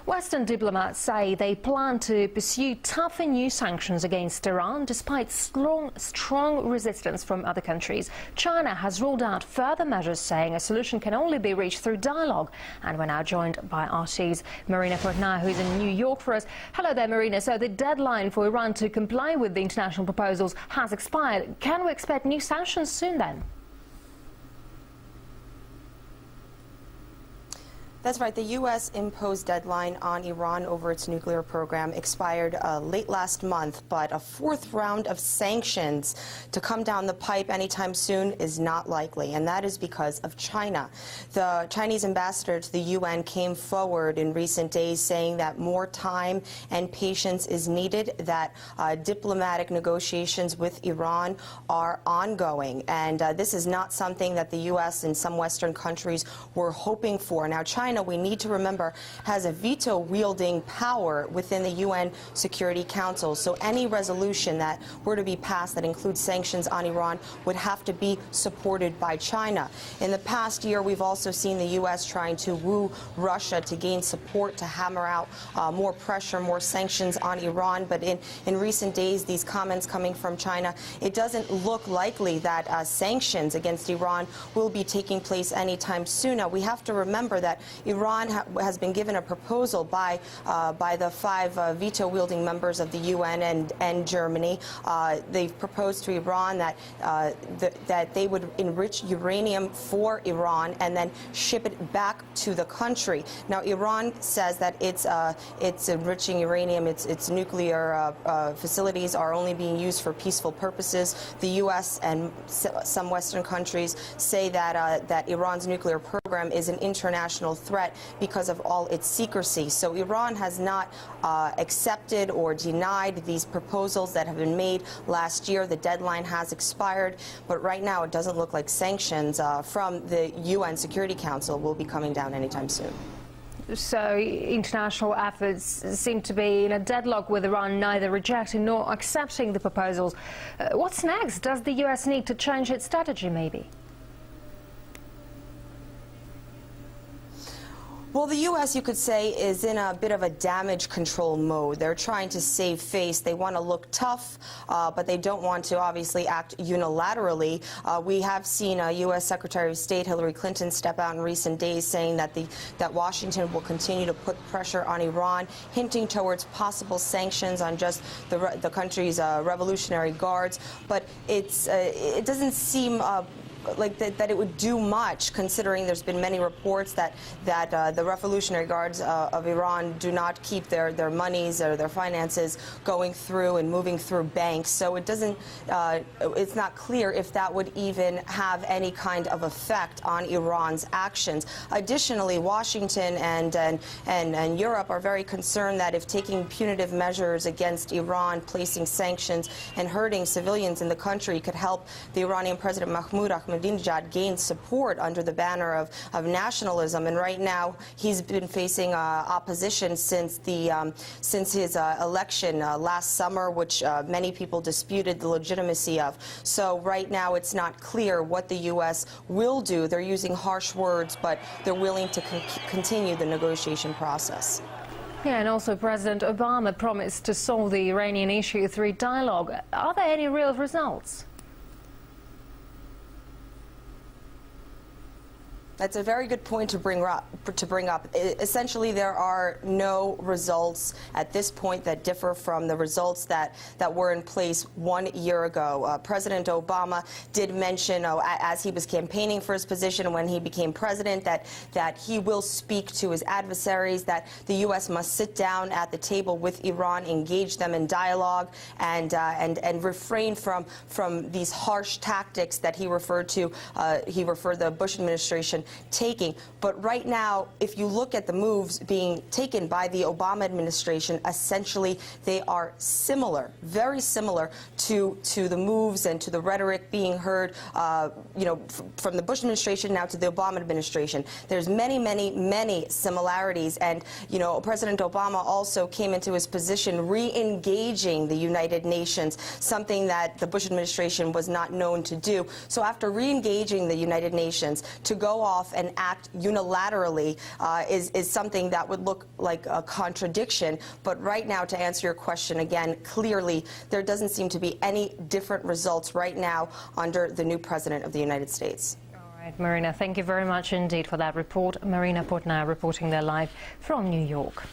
Western diplomats say they plan to pursue tougher new sanctions against Iran despite strong resistance from other countries. China has ruled out further measures, saying a solution can only be reached through dialogue. And we're now joined by RT's Marina Portnaya, who's in New York for us. Hello there, Marina. So the deadline for Iran to comply with the international proposals has expired. Can we expect new sanctions soon then? That's right. The U.S. imposed deadline on Iran over its nuclear program expired late last month, but a fourth round of sanctions to come down the pipe anytime soon is not likely, and that is because of China. The Chinese ambassador to the UN came forward in recent days saying that more time and patience is needed, that diplomatic negotiations with Iran are ongoing, and this is not something that the U.S. and some Western countries were hoping for. Now, China, we need to remember, has a veto-wielding power within the UN Security Council. So any resolution that were to be passed that includes sanctions on Iran would have to be supported by China. In the past year, we've also seen the U.S. trying to woo Russia to gain support, to hammer out more pressure, more sanctions on Iran. But in recent days, these comments coming from China, it doesn't look likely that sanctions against Iran will be taking place anytime soon. Now, we have to remember that Iran has been given a proposal by the five veto-wielding members of the UN and Germany. They've proposed to Iran that that they would enrich uranium for Iran and then ship it back to the country. Now, Iran says that it's enriching uranium, its nuclear facilities are only being used for peaceful purposes. The U.S. and some Western countries say that that Iran's nuclear program is an international threat because of all its secrecy. So Iran has not accepted or denied these proposals that have been made last year. The deadline has expired, but right now it doesn't look like sanctions from the UN Security Council will be coming down anytime soon. So international efforts seem to be in a deadlock with Iran neither rejecting nor accepting the proposals. What's next? Does the US need to change its strategy maybe? Well, the U.S., you could say, is in a bit of a damage control mode. They're trying to save face. They want to look tough, but they don't want to obviously act unilaterally. We have seen U.S. Secretary of State Hillary Clinton step out in recent days saying that that Washington will continue to put pressure on Iran, hinting towards possible sanctions on just the country's Revolutionary Guards. But it doesn't seem like that it would do much, considering there's been many reports that the Revolutionary Guards of Iran do not keep their monies or their finances going through and moving through banks. So it doesn't, it's not clear if that would even have any kind of effect on Iran's actions. Additionally, Washington and Europe are very concerned that if taking punitive measures against Iran, placing sanctions and hurting civilians in the country could help the Iranian President Mahmoud Ahmadinejad gain support under the banner of nationalism. And right now he's been facing opposition since his election last summer, which many people disputed the legitimacy of. So right now it's not clear what the U.S. will do. They're using harsh words, but they're willing to continue the negotiation process. Yeah, and also President Obama promised to solve the Iranian issue through dialogue. Are there any real results? That's a very good point to bring up. Essentially, there are no results at this point that differ from the results that were in place 1 year ago. President Obama did mention, as he was campaigning for his position when he became president, that he will speak to his adversaries, that the U.S. must sit down at the table with Iran, engage them in dialogue, and refrain from these harsh tactics that he referred to. He referred the Bush administration taking. But right now, if you look at the moves being taken by the Obama administration, essentially they are similar, very similar to the moves and to the rhetoric being heard, from the Bush administration now to the Obama administration. There's many similarities, and President Obama also came into his position re-engaging the United Nations, something that the Bush administration was not known to do. So after re-engaging the United Nations, to go off off and act unilaterally is something that would look like a contradiction. But right now, to answer your question again, clearly there doesn't seem to be any different results right now under the new president of the United States. All right, Marina, thank you very much indeed for that report. Marina Portnoy reporting there live from New York.